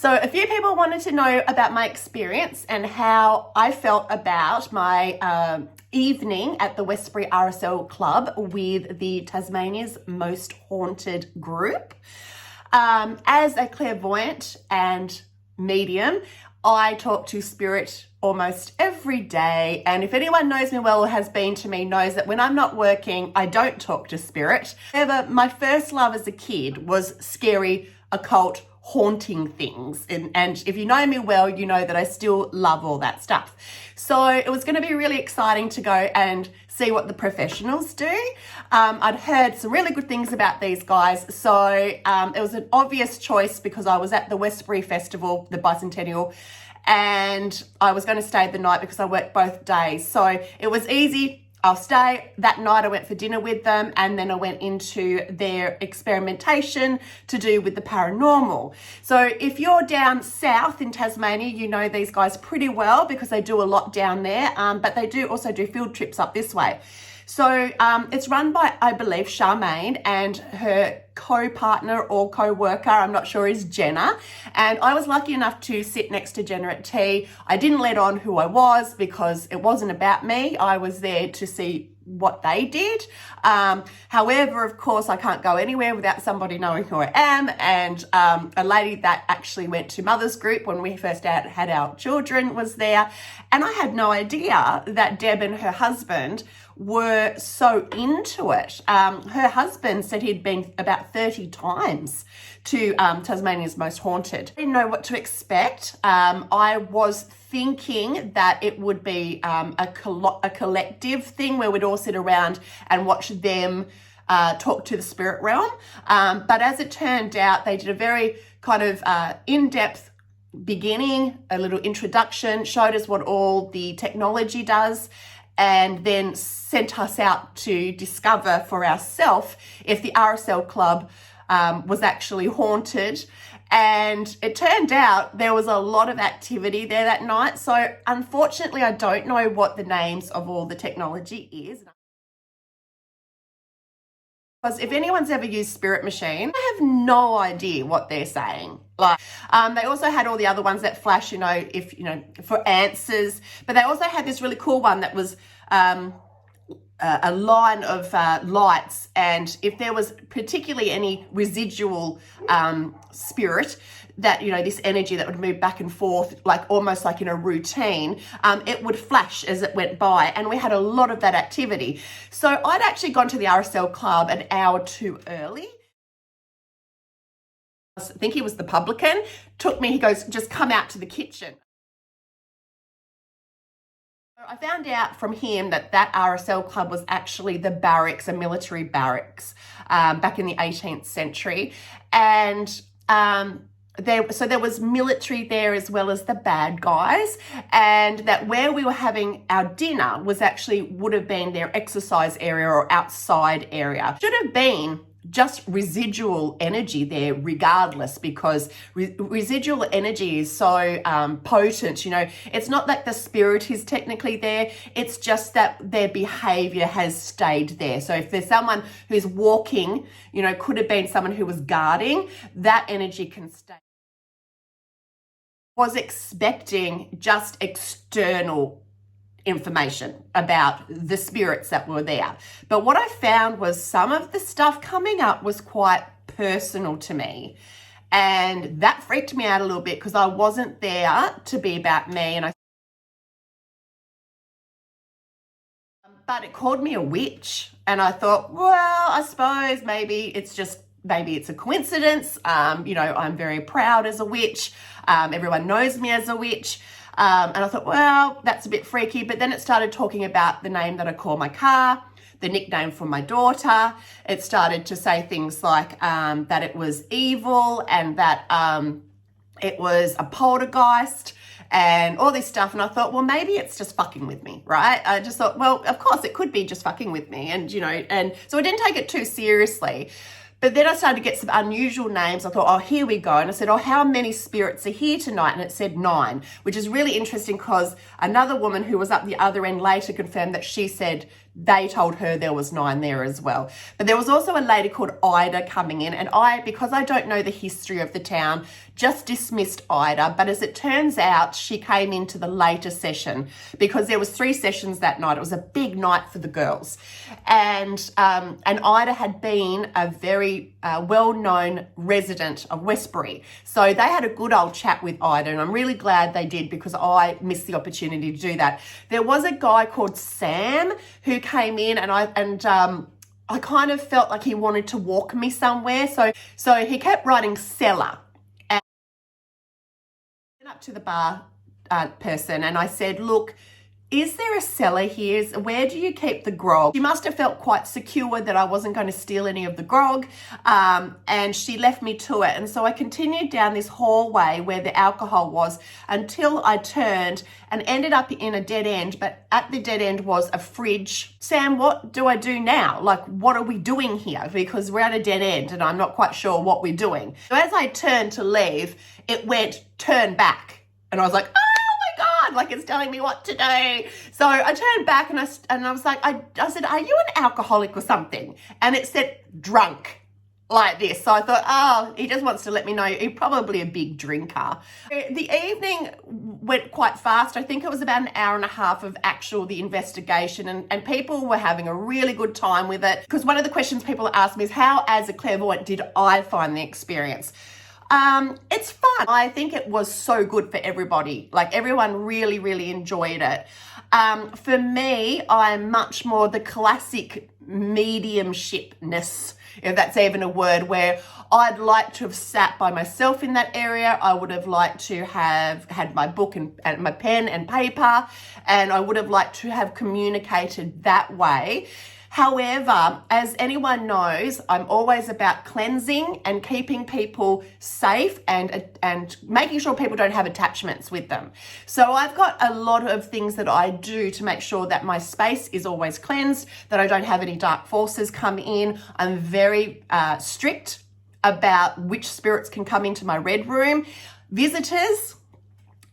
So a few people wanted to know about my experience and how I felt about my evening at the Westbury RSL Club with the Tasmania's Most Haunted group. As a clairvoyant and medium, I talk to spirit almost every day, and if anyone knows me well or has been to me knows that when I'm not working, I don't talk to spirit. However, my first love as a kid was scary, occult, haunting things, and if you know me well, you know that I still love all that stuff. So it was going to be really exciting to go and see what the professionals do. I'd heard some really good things about these guys, so it was an obvious choice because I was at the Westbury Festival, the bicentennial, and I was going to stay the night because I worked both days. So it was easy. I'll stay. That night I went for dinner with them, and then I went into their experimentation to do with the paranormal. So if you're down south in Tasmania, you know these guys pretty well because they do a lot down there, but they do also do field trips up this way. So it's run by, I believe, Charmaine, and her co-partner or co-worker, I'm not sure, is Jenna. And I was lucky enough to sit next to Jenna at tea. I didn't let on who I was because it wasn't about me. I was there to see what they did. However, of course, I can't go anywhere without somebody knowing who I am. And a lady that actually went to Mother's Group when we first had our children was there. And I had no idea that Deb and her husband were so into it. Her husband said he'd been about 30 times to Tasmania's Most Haunted. I didn't know what to expect. I was thinking that it would be a collective thing where we'd all sit around and watch them talk to the spirit realm. But as it turned out, they did a very kind of in-depth beginning, a little introduction, showed us what all the technology does, and then sent us out to discover for ourselves if the RSL Club was actually haunted. And it turned out there was a lot of activity there that night. So unfortunately, I don't know what the names of all the technology is. Because if anyone's ever used Spirit Machine, I have no idea what they're saying. Like, they also had all the other ones that flash, if, for answers. But they also had this really cool one that was a line of lights, and if there was particularly any residual spirit, that this energy that would move back and forth, like almost like in a routine, it would flash as it went by, and we had a lot of that activity. So I'd actually gone to the RSL Club an hour too early. I think he was the publican, took me, he goes, just come out to the kitchen. I found out from him that RSL Club was actually the barracks, a military barracks, back in the 18th century. And there was military there as well as the bad guys, and that where we were having our dinner would have been their exercise area or outside area. Should have been just residual energy there regardless, because residual energy is so potent. It's not that the spirit is technically there, it's just that their behavior has stayed there. So if there's someone who's walking, could have been someone who was guarding, that energy can stay. Was expecting just external information about the spirits that were there. But what I found was some of the stuff coming up was quite personal to me. And that freaked me out a little bit because I wasn't there to be about me. But it called me a witch. And I thought, well, I suppose maybe it's a coincidence. I'm very proud as a witch. Everyone knows me as a witch. And I thought, well, that's a bit freaky. But then it started talking about the name that I call my car, the nickname for my daughter. It started to say things like that it was evil and that it was a poltergeist and all this stuff. And I thought, well, maybe it's just fucking with me, right? I just thought, well, of course it could be just fucking with me. And, and so I didn't take it too seriously. But then I started to get some unusual names. I thought, oh, here we go. And I said, oh, how many spirits are here tonight? And it said 9, which is really interesting because another woman who was up the other end later confirmed that she said they told her there was 9 there as well. But there was also a lady called Ida coming in, and because I don't know the history of the town, just dismissed Ida. But as it turns out, she came into the later session because there was 3 sessions that night. It was a big night for the girls. And Ida had been a very well-known resident of Westbury. So they had a good old chat with Ida, and I'm really glad they did because I missed the opportunity to do that. There was a guy called Sam who came in, and I kind of felt like he wanted to walk me somewhere. So he kept writing cellar. And I went up to the bar person and I said, look, is there a cellar here? Where do you keep the grog? She must have felt quite secure that I wasn't going to steal any of the grog, and she left me to it. And so I continued down this hallway where the alcohol was until I turned and ended up in a dead end. But at the dead end was a fridge. Sam, what do I do now? Like, what are we doing here? Because we're at a dead end and I'm not quite sure what we're doing. So as I turned to leave, it went turn back. And I was like, God, like it's telling me what to do. So I turned back and I was like, I said, are you an alcoholic or something? And it said drunk like this. So I thought, oh, he just wants to let me know he's probably a big drinker. The evening went quite fast. I think it was about an hour and a half of the investigation, and people were having a really good time with it. Because one of the questions people asked me is, how, as a clairvoyant, did I find the experience? It's fun. I think it was so good for everybody. Like everyone really, really enjoyed it. For me, I'm much more the classic mediumshipness, if that's even a word, where I'd like to have sat by myself in that area. I would have liked to have had my book and my pen and paper, and I would have liked to have communicated that way. However, as anyone knows, I'm always about cleansing and keeping people safe and making sure people don't have attachments with them. So I've got a lot of things that I do to make sure that my space is always cleansed, that I don't have any dark forces come in. I'm very strict about which spirits can come into my red room. Visitors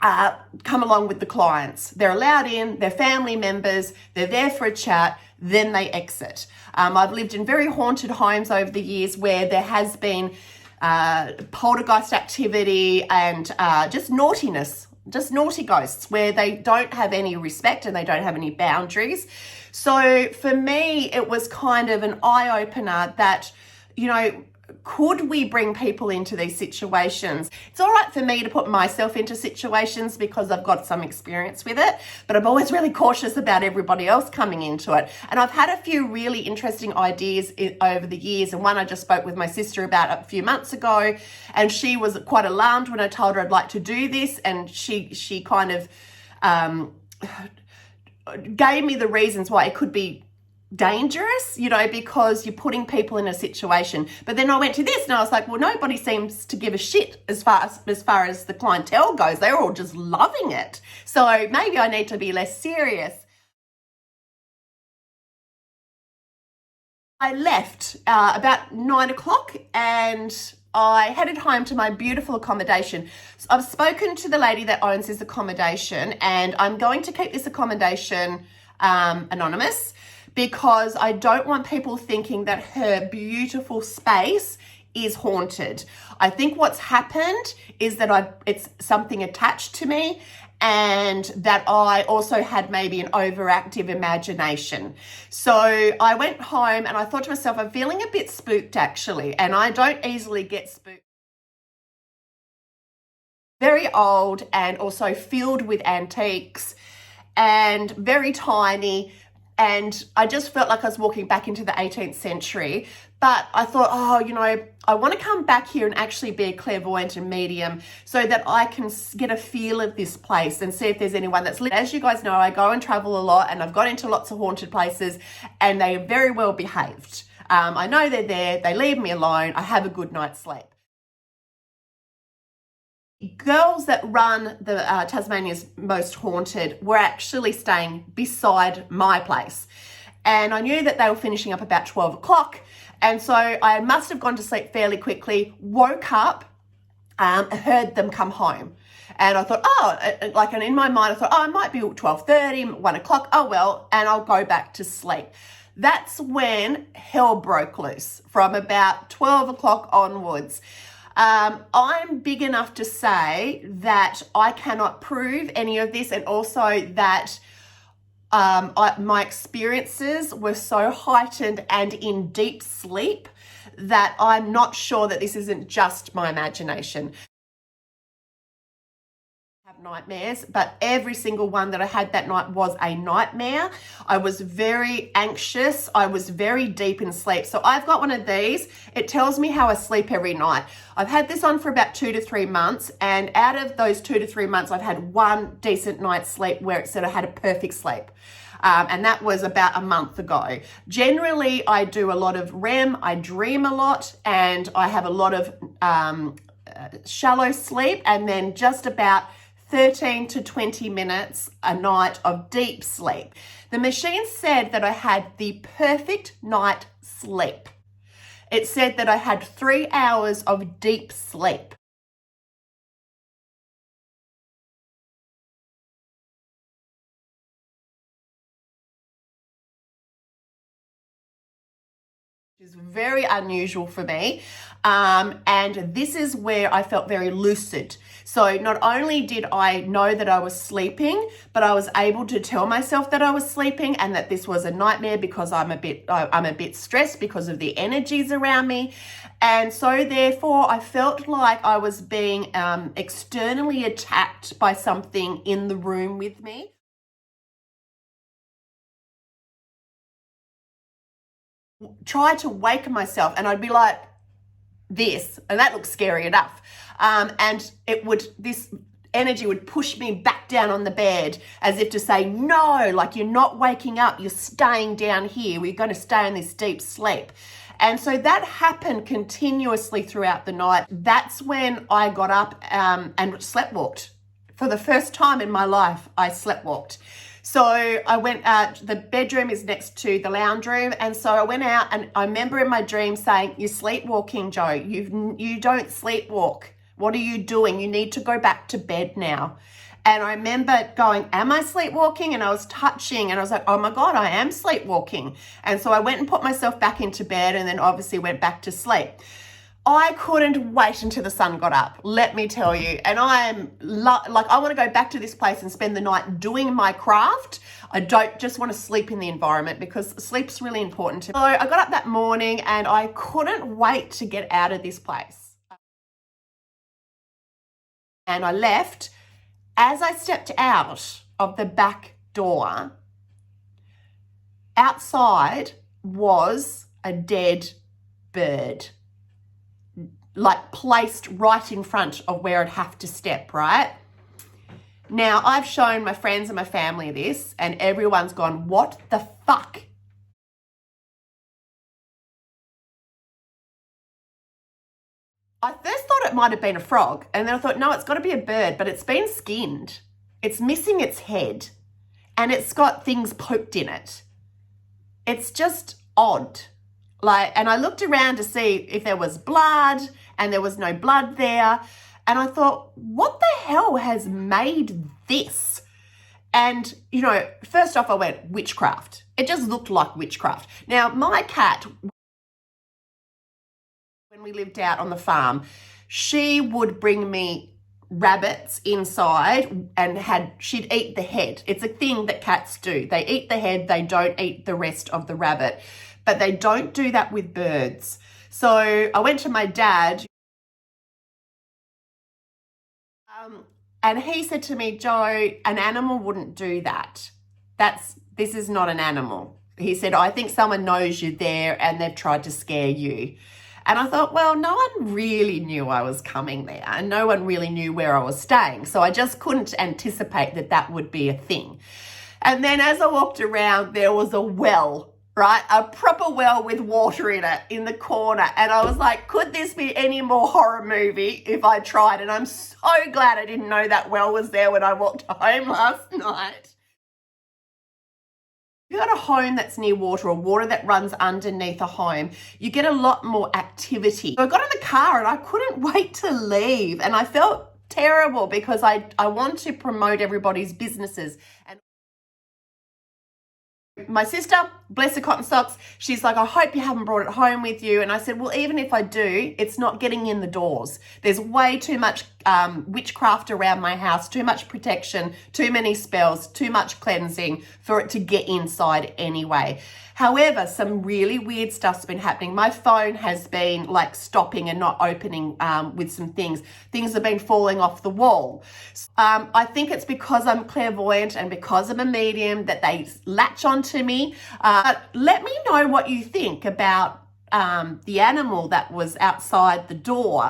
come along with the clients. They're allowed in, they're family members, they're there for a chat, then they exit. I've lived in very haunted homes over the years where there has been poltergeist activity and just naughtiness, just naughty ghosts where they don't have any respect and they don't have any boundaries. So for me, it was kind of an eye-opener that, could we bring people into these situations? It's all right for me to put myself into situations because I've got some experience with it, but I'm always really cautious about everybody else coming into it. And I've had a few really interesting ideas over the years, and one I just spoke with my sister about a few months ago, and she was quite alarmed when I told her I'd like to do this, and she kind of gave me the reasons why it could be dangerous, because you're putting people in a situation. But then I went to this and I was like, well, nobody seems to give a shit as far as the clientele goes. They're all just loving it. So maybe I need to be less serious. I left about 9 o'clock and I headed home to my beautiful accommodation. So I've spoken to the lady that owns this accommodation, and I'm going to keep this accommodation anonymous, because I don't want people thinking that her beautiful space is haunted. I think what's happened is that it's something attached to me, and that I also had maybe an overactive imagination. So I went home and I thought to myself, I'm feeling a bit spooked actually, and I don't easily get spooked. Very old and also filled with antiques and very tiny. And I just felt like I was walking back into the 18th century. But I thought, I want to come back here and actually be a clairvoyant and medium so that I can get a feel of this place and see if there's anyone that's lived. As you guys know, I go and travel a lot, and I've got into lots of haunted places, and they are very well behaved. I know they're there. They leave me alone. I have a good night's sleep. Girls that run the Tasmania's Most Haunted were actually staying beside my place, and I knew that they were finishing up about 12 o'clock, and so I must have gone to sleep fairly quickly, woke up, heard them come home. And I thought, and in my mind, I thought, it might be 12:30, 1 o'clock, oh well, and I'll go back to sleep. That's when hell broke loose, from about 12 o'clock onwards. I'm big enough to say that I cannot prove any of this, and also that my experiences were so heightened and in deep sleep that I'm not sure that this isn't just my imagination. Nightmares, but every single one that I had that night was a nightmare. I was very anxious. I was very deep in sleep. So I've got one of these. It tells me how I sleep every night. I've had this on for about 2 to 3 months, and out of those 2 to 3 months, I've had one decent night's sleep where it said I had a perfect sleep. And that was about a month ago. Generally, I do a lot of REM, I dream a lot, and I have a lot of shallow sleep, and then just about 13 to 20 minutes a night of deep sleep. The machine said that I had the perfect night sleep. It said that I had 3 hours of deep sleep. Which is very unusual for me. And this is where I felt very lucid. So not only did I know that I was sleeping, but I was able to tell myself that I was sleeping and that this was a nightmare because I'm a bit stressed because of the energies around me. And so therefore I felt like I was being externally attacked by something in the room with me. Try to wake myself, and I'd be like this, and that looks scary enough. And this energy would push me back down on the bed as if to say, no, like, you're not waking up, you're staying down here, we're going to stay in this deep sleep. And so that happened continuously throughout the night. That's when I got up and slept walked. For the first time in my life, I slept walked. So I went out, the bedroom is next to the lounge room. And so I went out, and I remember in my dream saying, you're sleepwalking, Joe. You don't sleepwalk. What are you doing? You need to go back to bed now. And I remember going, am I sleepwalking? And I was touching, and I was like, oh my God, I am sleepwalking. And so I went and put myself back into bed, and then obviously went back to sleep. I couldn't wait until the sun got up, let me tell you. And I'm I want to go back to this place and spend the night doing my craft. I don't just want to sleep in the environment, because sleep's really important to me. So I got up that morning and I couldn't wait to get out of this place. And I left. As I stepped out of the back door, outside was a dead bird, like placed right in front of where I'd have to step, right? Now, I've shown my friends and my family this, and everyone's gone, what the fuck? I first thought it might have been a frog, and then I thought, no, it's got to be a bird, but it's been skinned. It's missing its head, and it's got things poked in it. It's just odd. And I looked around to see if there was blood, and there was no blood there. And I thought, what the hell has made this? And, first off I went, witchcraft. It just looked like witchcraft. Now, my cat, when we lived out on the farm, she would bring me rabbits inside, and she'd eat the head. It's a thing that cats do. They eat the head, they don't eat the rest of the rabbit. But they don't do that with birds. So I went to my dad, and he said to me, Joe, an animal wouldn't do that. This is not an animal. He said, I think someone knows you're there and they've tried to scare you. And I thought, well, no one really knew I was coming there, and no one really knew where I was staying. So I just couldn't anticipate that would be a thing. And then as I walked around, there was a well, right? A proper well with water in it in the corner. And I was like, could this be any more horror movie if I tried? And I'm so glad I didn't know that well was there when I walked home last night. If you've got a home that's near water or water that runs underneath a home, you get a lot more activity. So I got in the car and I couldn't wait to leave, and I felt terrible because I want to promote everybody's businesses. And my sister, bless her cotton socks, she's like, I hope you haven't brought it home with you. And I said, well, even if I do, it's not getting in the doors. There's way too much witchcraft around my house, too much protection, too many spells, too much cleansing for it to get inside anyway. However, some really weird stuff's been happening. My phone has been like stopping and not opening with some things. Things have been falling off the wall. I think it's because I'm clairvoyant and because I'm a medium that they latch onto me. Let me know what you think about the animal that was outside the door.